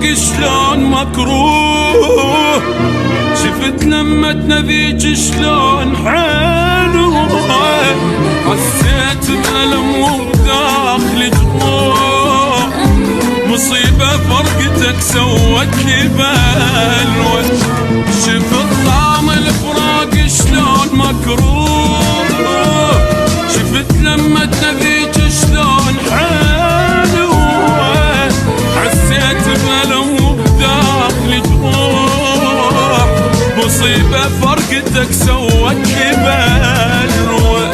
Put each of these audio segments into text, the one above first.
الفراق شلون مكروه، شفت لمتنا ذيك شلون حلوة، حسيت بألم وداخلي جروح، مصيبة فرقتك سوت لي بلوى، شفت طعم الفراق شلون مكروه، شفت لمتنا ذيك شلون حلوة، حسيت بألم وداخلي جروح، مصيبة فرقتك سوت لي بلوى،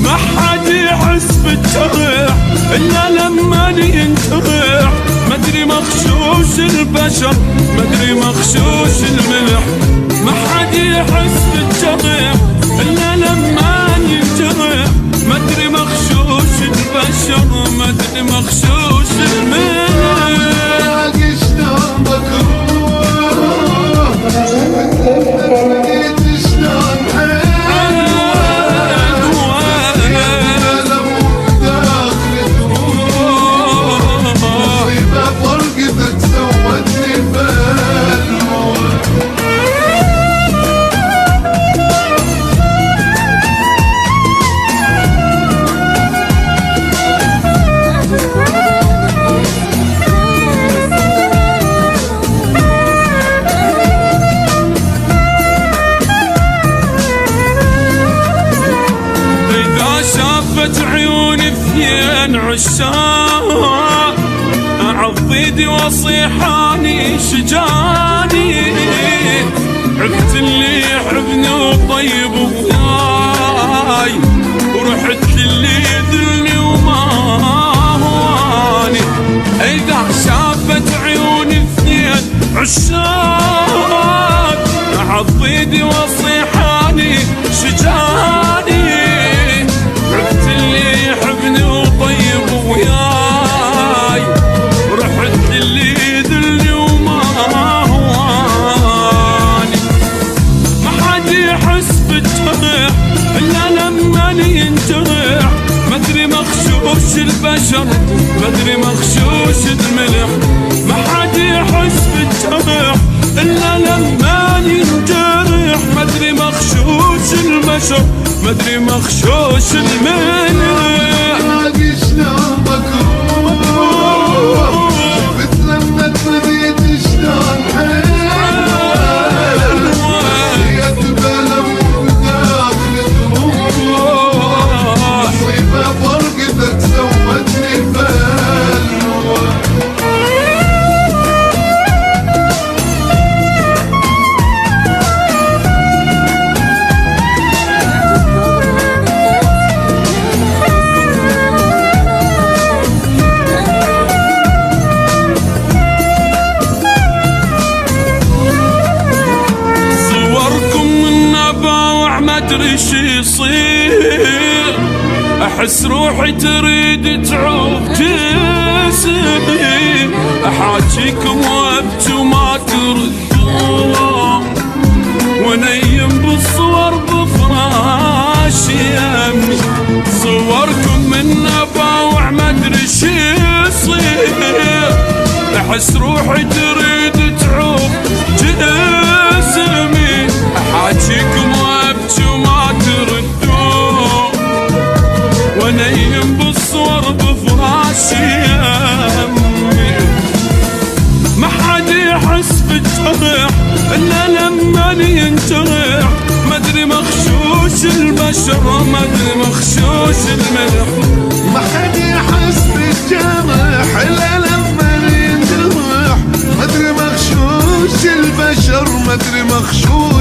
ما حد يحس بالجرح إلا لما ينجرح، مدري مغشوش البشر مدري مغشوش الملح، ما حد يحس بالجرح إلا لما ينجرح، مدري مغشوش البشر مدري مغشوش الملح. عيوني اثنين عشاق اعض ايدي واصيحاني شجاني، عرفت اللي يحبني وطيب وياي، ورحت للي يذلني وما هواني، اذا شافت عيوني اثنين عشاق اعض ايدي واصيحاني شجاني، عرفت اللي يحبني وطيب وياي، ورحت للي يذلني وما هواني، ما حد يحس بالجرح إلا لما ينجرح، مدري مغشوش البشر مدري مغشوش الملح، ما حد يحس بالجرح إلا لما ينجرح، مدري مغشوش البشر مدري مغشوش الملح. باقي شلون مكروه، شفت لمتنا ذيك شلون حلوة، حسيت بألم وداخلي جروح، مصيبة فرقتك سوتني بلوى. مدري شي يصير، احس روحي تريد تعوف جسمي، احاجيكم وابكي وما تردون، ونيم بالصور بفراشي يمي، صوركم من باوع مدري شي يصير، احس روحي تريد تعوف جسمي، احاجيكم وابكي وما تردون، ونيم بالصور بفراشي يمي، ما حد يحس بالجرح الا لما ينجرح، مدري مغشوش البشر مدري مغشوش الملح، ما حد يحس بالجرح الا لما ينجرح، مدري مغشوش البشر مدري مغشوش